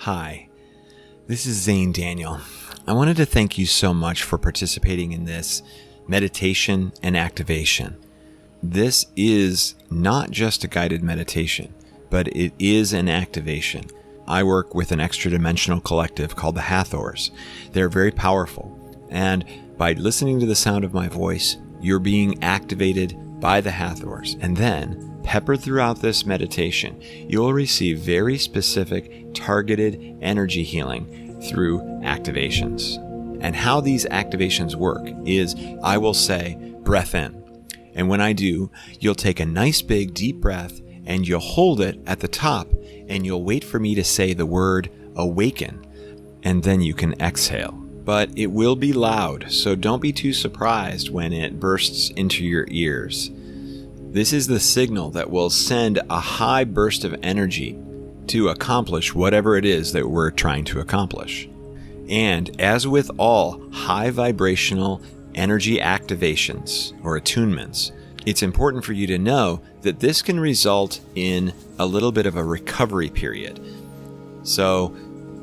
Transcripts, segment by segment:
Hi, this is Xane Daniel. I wanted to thank you so much for participating in this meditation and activation. This is not just a guided meditation, but it is an activation. I work with an extra-dimensional collective called the Hathors. They're very powerful, and by listening to the sound of my voice, you're being activated by the Hathors, and then peppered throughout this meditation, you'll receive very specific, targeted energy healing through activations. And how these activations work is I will say, breath in. And when I do, you'll take a nice big deep breath and you'll hold it at the top and you'll wait for me to say the word awaken. And then you can exhale. But it will be loud, so don't be too surprised when it bursts into your ears. This is the signal that will send a high burst of energy to accomplish whatever it is that we're trying to accomplish. And as with all high vibrational energy activations or attunements, it's important for you to know that this can result in a little bit of a recovery period. So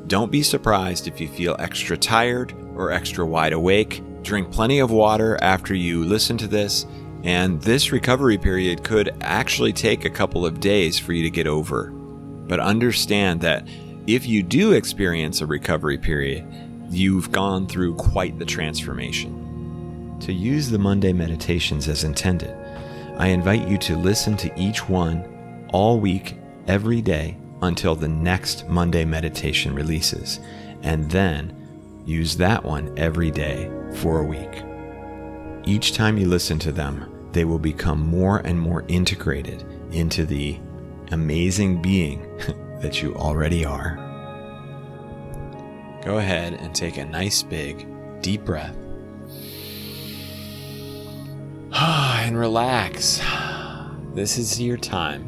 don't be surprised if you feel extra tired or extra wide awake. Drink plenty of water after you listen to this. And this recovery period could actually take a couple of days for you to get over. But understand that if you do experience a recovery period, you've gone through quite the transformation. To use the Monday meditations as intended, I invite you to listen to each one all week, every day, until the next Monday meditation releases, and then use that one every day for a week. Each time you listen to them, they will become more and more integrated into the amazing being that you already are. Go ahead and take a nice big deep breath. And relax. This is your time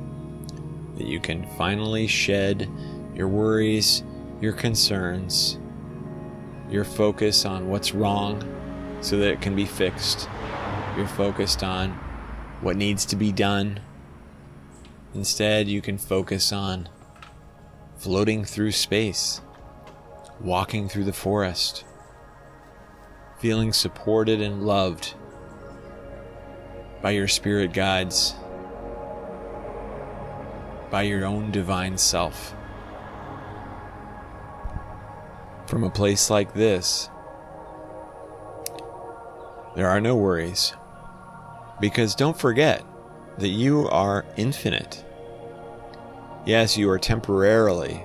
that you can finally shed your worries, your concerns, your focus on what's wrong so that it can be fixed. You're focused on what needs to be done. Instead, you can focus on floating through space, walking through the forest, feeling supported and loved by your spirit guides, by your own divine self. From a place like this, there are no worries, because don't forget that you are infinite. Yes, you are temporarily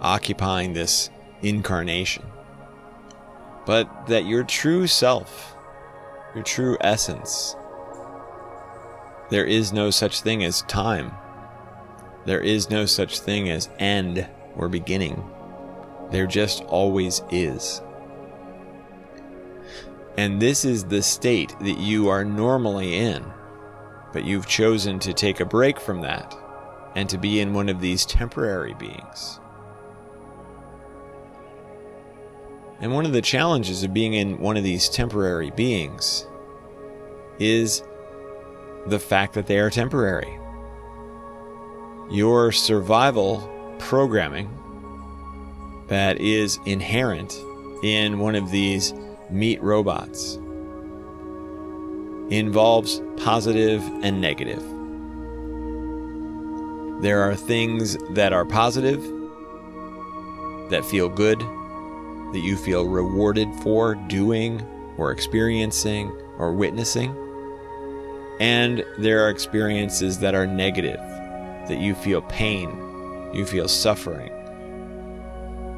occupying this incarnation, but that your true self, your true essence, there is no such thing as time. There is no such thing as end or beginning. There just always is. And this is the state that you are normally in, but you've chosen to take a break from that and to be in one of these temporary beings. And one of the challenges of being in one of these temporary beings is the fact that they are temporary. Your survival programming that is inherent in one of these meat robots involves positive and negative. There are things that are positive, that feel good, that you feel rewarded for doing or experiencing or witnessing. And there are experiences that are negative, that you feel pain, you feel suffering,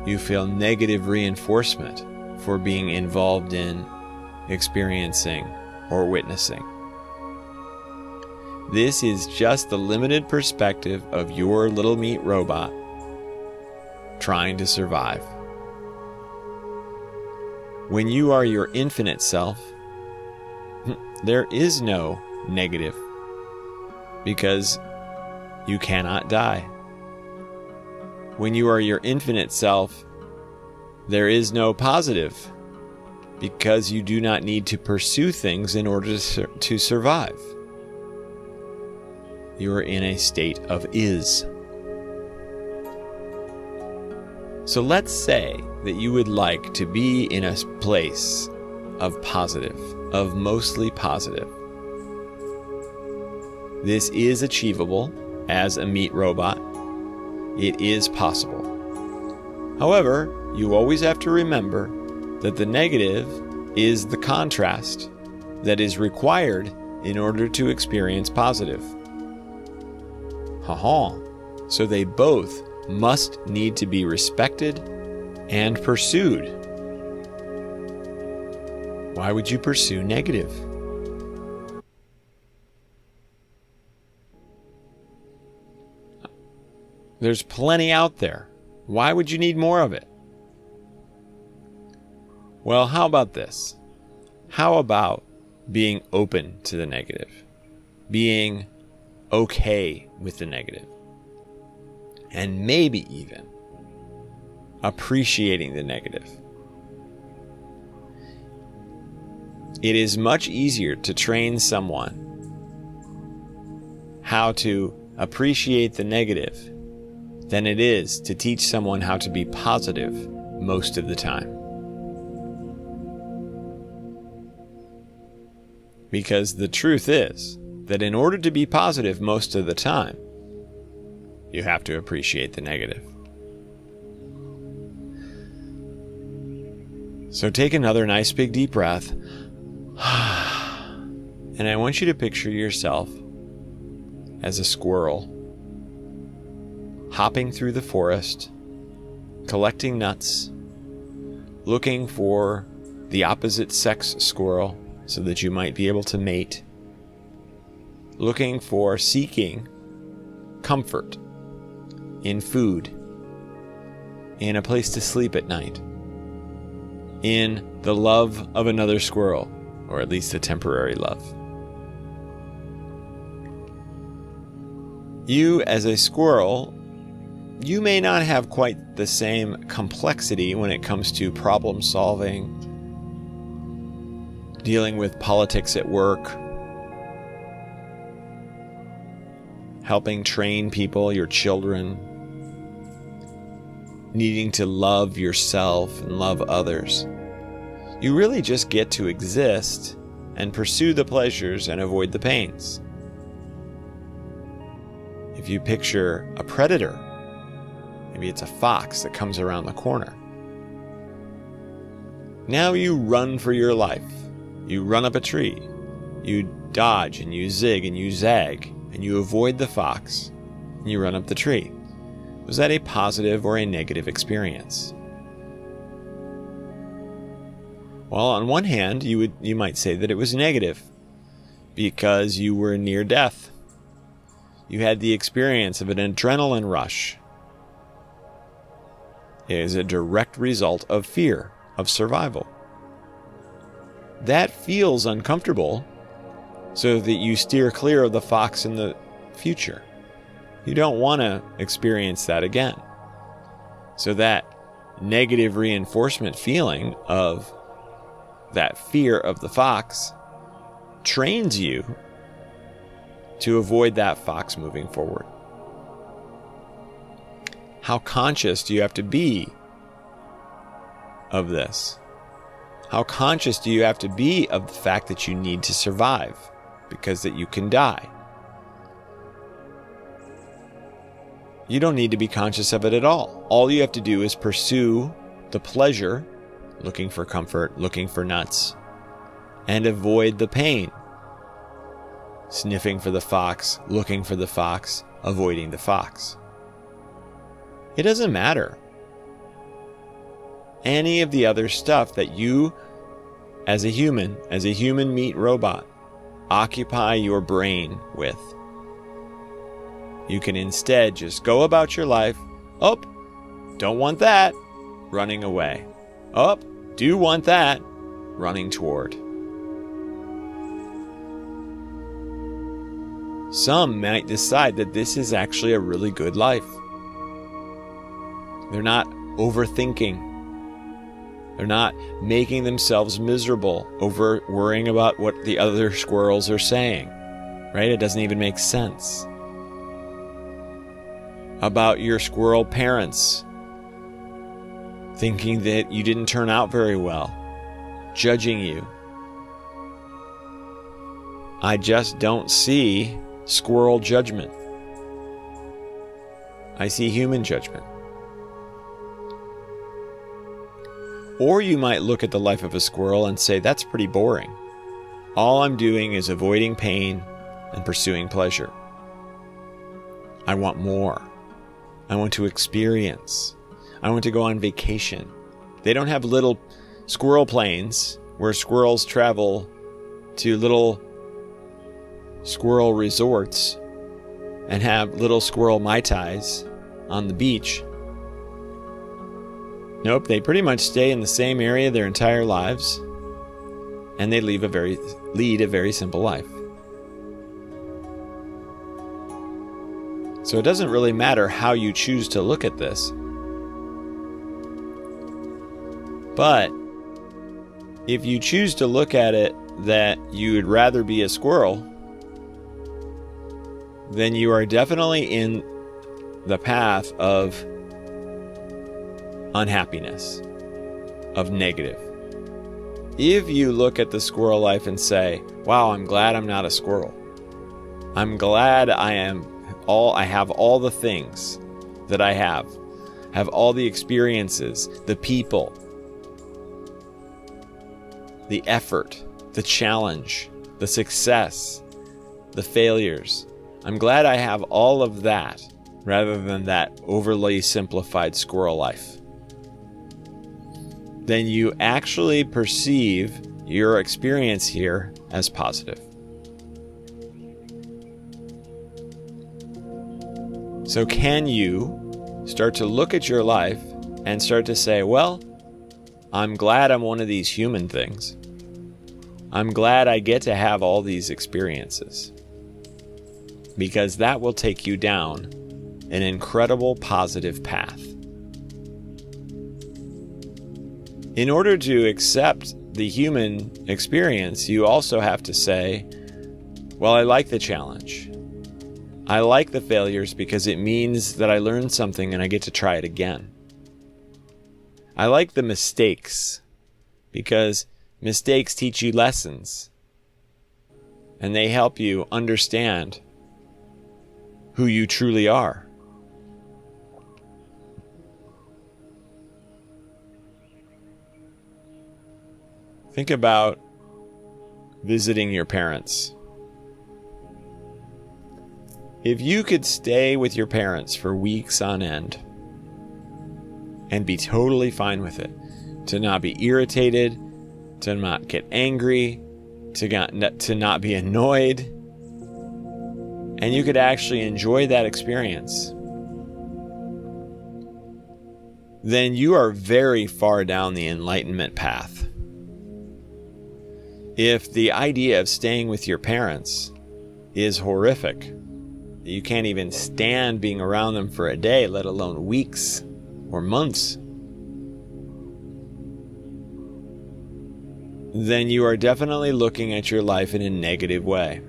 you feel negative reinforcement for being involved in experiencing or witnessing. This is just the limited perspective of your little meat robot trying to survive. When you are your infinite self, there is no negative, because you cannot die. When you are your infinite self, there is no positive, because you do not need to pursue things in order to survive. You are in a state of is. So let's say that you would like to be in a place of positive, of mostly positive. This is achievable as a meat robot. It is possible. However, you always have to remember that the negative is the contrast that is required in order to experience positive. So they both must need to be respected and pursued. Why would you pursue negative? There's plenty out there. Why would you need more of it? Well, how about this? How about being open to the negative? Being okay with the negative? And maybe even appreciating the negative. It is much easier to train someone how to appreciate the negative than it is to teach someone how to be positive most of the time. Because the truth is that in order to be positive most of the time, you have to appreciate the negative. So take another nice big deep breath. And I want you to picture yourself as a squirrel hopping through the forest, collecting nuts, looking for the opposite sex squirrel so that you might be able to mate, seeking comfort in food, in a place to sleep at night, in the love of another squirrel, or at least a temporary love. You, as a squirrel, you may not have quite the same complexity when it comes to problem solving, dealing with politics at work, helping train people, your children, needing to love yourself and love others. You really just get to exist and pursue the pleasures and avoid the pains. If you picture a predator, maybe it's a fox that comes around the corner. Now you run for your life. You run up a tree. You dodge and you zig and you zag and you avoid the fox and you run up the tree. Was that a positive or a negative experience? Well, on one hand, you might say that it was negative because you were near death. You had the experience of an adrenaline rush. It is a direct result of fear, of survival. That feels uncomfortable, so that you steer clear of the fox in the future. You don't want to experience that again. So that negative reinforcement feeling of that fear of the fox trains you to avoid that fox moving forward. How conscious do you have to be of this? How conscious do you have to be of the fact that you need to survive because that you can die? You don't need to be conscious of it at all. All you have to do is pursue the pleasure, looking for comfort, looking for nuts, and avoid the pain. Sniffing for the fox, looking for the fox, avoiding the fox. It doesn't matter any of the other stuff that you, as a human meat robot, occupy your brain with. You can instead just go about your life. Oh, don't want that. Running away. Oh, do want that. Running toward. Some might decide that this is actually a really good life. They're not overthinking. They're not making themselves miserable over worrying about what the other squirrels are saying. Right? It doesn't even make sense. About your squirrel parents thinking that you didn't turn out very well, judging you. I just don't see squirrel judgment. I see human judgment. Or you might look at the life of a squirrel and say, that's pretty boring. All I'm doing is avoiding pain and pursuing pleasure. I want more. I want to experience. I want to go on vacation. They don't have little squirrel planes where squirrels travel to little squirrel resorts and have little squirrel Mai Tais on the beach. Nope, they pretty much stay in the same area their entire lives, and they lead a very simple life. So it doesn't really matter how you choose to look at this. But if you choose to look at it that you would rather be a squirrel, then you are definitely in the path of unhappiness, of negative. If you look at the squirrel life and say, wow, I'm glad I'm not a squirrel. I'm glad I have all the things that I have all the experiences, the people, the effort, the challenge, the success, the failures. I'm glad I have all of that rather than that overly simplified squirrel life. Then you actually perceive your experience here as positive. So can you start to look at your life and start to say, well, I'm glad I'm one of these human things. I'm glad I get to have all these experiences. Because that will take you down an incredible positive path. In order to accept the human experience, you also have to say, well, I like the challenge. I like the failures because it means that I learned something and I get to try it again. I like the mistakes because mistakes teach you lessons and they help you understand who you truly are. Think about visiting your parents. If you could stay with your parents for weeks on end and be totally fine with it, to not be irritated, to not get angry, to not be annoyed, and you could actually enjoy that experience, then you are very far down the enlightenment path. If the idea of staying with your parents is horrific, you can't even stand being around them for a day, let alone weeks or months, then you are definitely looking at your life in a negative way.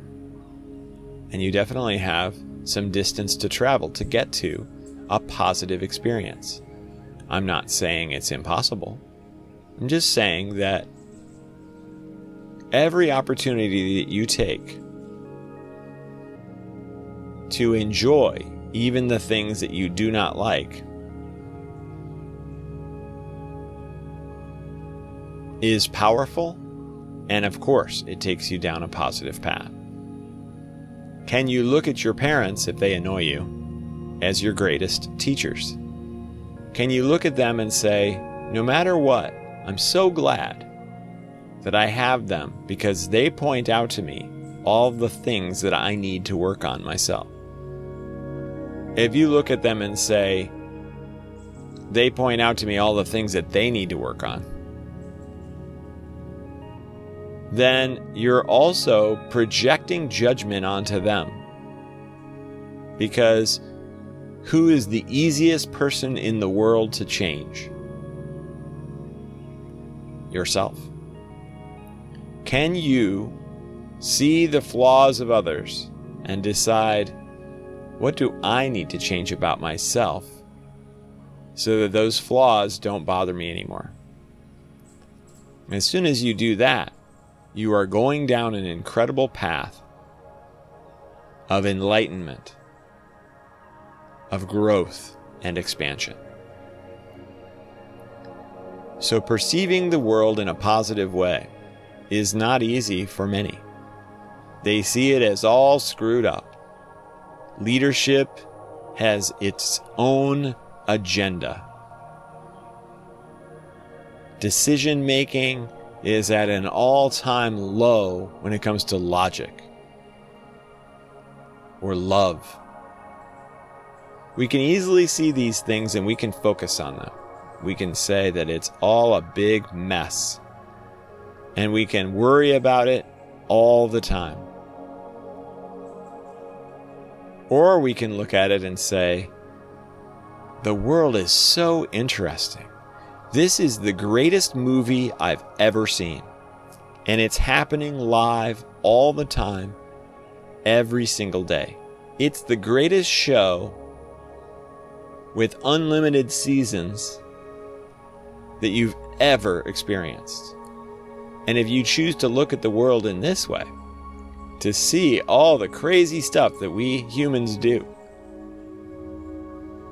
And you definitely have some distance to travel to get to a positive experience. I'm not saying it's impossible. I'm just saying that every opportunity that you take to enjoy even the things that you do not like is powerful, and of course, it takes you down a positive path. Can you look at your parents, if they annoy you, as your greatest teachers? Can you look at them and say, no matter what, I'm so glad that I have them because they point out to me all the things that I need to work on myself? If you look at them and say, they point out to me all the things that they need to work on, then you're also projecting judgment onto them. Because who is the easiest person in the world to change? Yourself. Can you see the flaws of others and decide, what do I need to change about myself so that those flaws don't bother me anymore. As soon as you do that, you are going down an incredible path of enlightenment, of growth and expansion. So perceiving the world in a positive way is not easy for many. They see it as all screwed up. Leadership has its own agenda. Decision making is at an all-time low when it comes to logic or love. We can easily see these things and we can focus on them. We can say that it's all a big mess, and we can worry about it all the time. Or we can look at it and say, the world is so interesting. This is the greatest movie I've ever seen. And it's happening live all the time, every single day. It's the greatest show with unlimited seasons that you've ever experienced. And if you choose to look at the world in this way, to see all the crazy stuff that we humans do,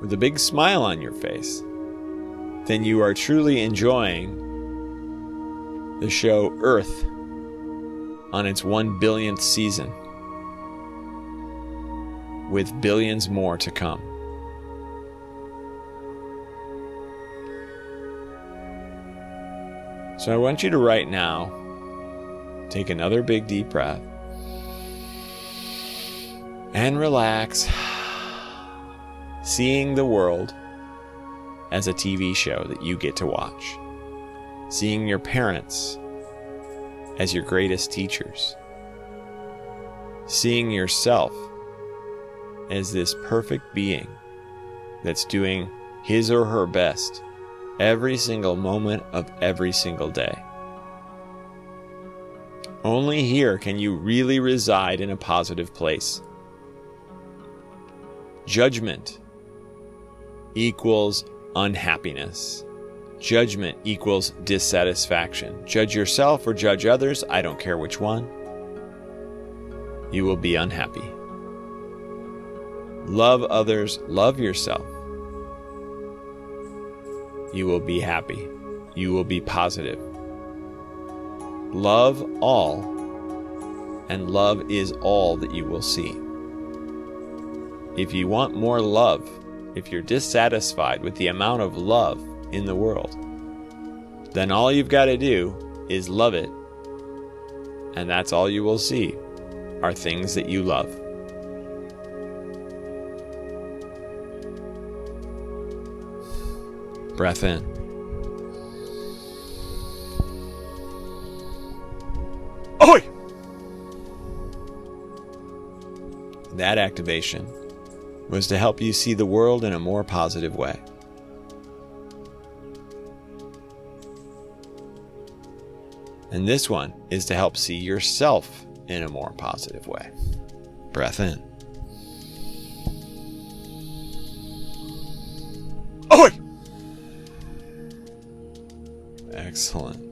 with a big smile on your face, then you are truly enjoying the show Earth on its 1 billionth season, with billions more to come. So I want you to right now take another big deep breath and relax, seeing the world as a TV show that you get to watch, seeing your parents as your greatest teachers, seeing yourself as this perfect being that's doing his or her best every single moment of every single day. Only here can you really reside in a positive place. Judgment equals unhappiness. Judgment equals dissatisfaction. Judge yourself or judge others, I don't care which one. You will be unhappy. Love others, love yourself. You will be happy. You will be positive. Love all, and love is all that you will see. If you want more love, if you're dissatisfied with the amount of love in the world, then all you've got to do is love it, and that's all you will see are things that you love. Breath in. Ahoy! That activation was to help you see the world in a more positive way. And this one is to help see yourself in a more positive way. Breath in. Ahoy! Excellent.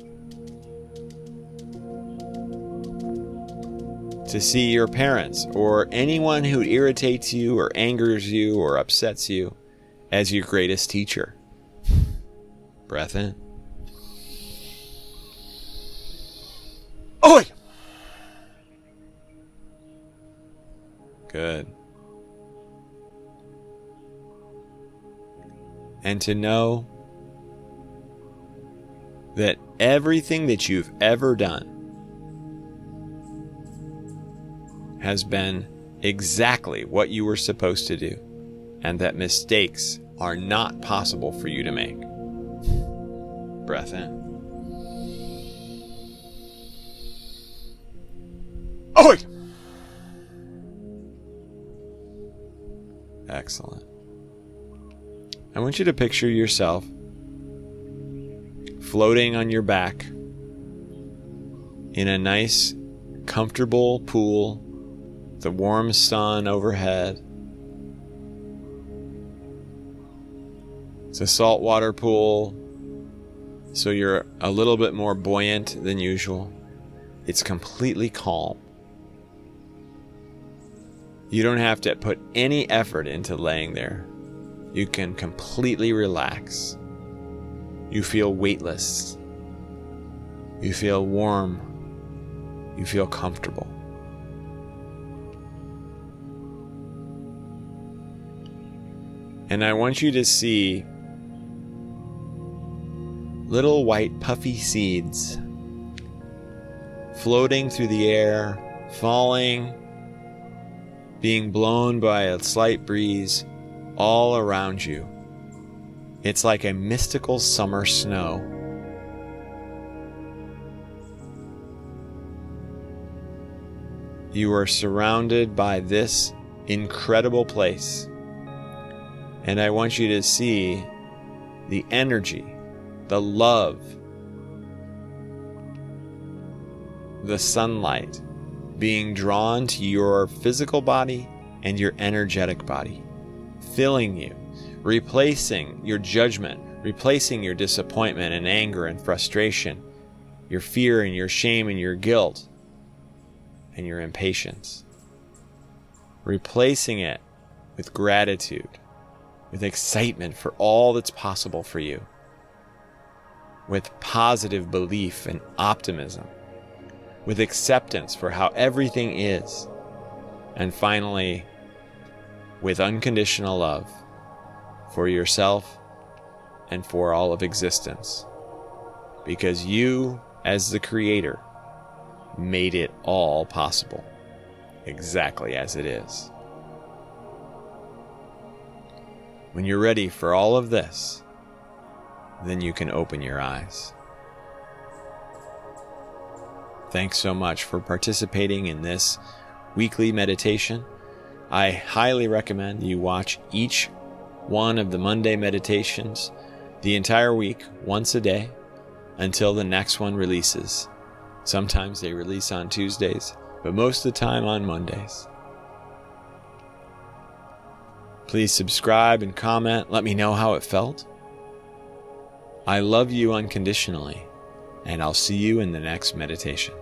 To see your parents or anyone who irritates you or angers you or upsets you as your greatest teacher. Breath in. Ahoy! Good. And to know that everything that you've ever done has been exactly what you were supposed to do, and that mistakes are not possible for you to make. Breath in. Ahoy! Excellent. I want you to picture yourself floating on your back in a nice, comfortable pool, the warm sun overhead. It's a saltwater pool, so you're a little bit more buoyant than usual. It's completely calm. You don't have to put any effort into laying there. You can completely relax. You feel weightless. You feel warm. You feel comfortable. And I want you to see little white puffy seeds floating through the air, falling, being blown by a slight breeze all around you. It's like a mystical summer snow. You are surrounded by this incredible place. And I want you to see the energy, the love, the sunlight being drawn to your physical body and your energetic body, filling you, replacing your judgment, replacing your disappointment and anger and frustration, your fear and your shame and your guilt and your impatience, replacing it with gratitude, with excitement for all that's possible for you, with positive belief and optimism, with acceptance for how everything is, and finally, with unconditional love for yourself and for all of existence, because you, as the creator, made it all possible, exactly as it is. When you're ready for all of this, then you can open your eyes. Thanks so much for participating in this weekly meditation. I highly recommend you watch each one of the Monday meditations the entire week, once a day, until the next one releases. Sometimes they release on Tuesdays, but most of the time on Mondays. Please subscribe and comment. Let me know how it felt. I love you unconditionally, and I'll see you in the next meditation.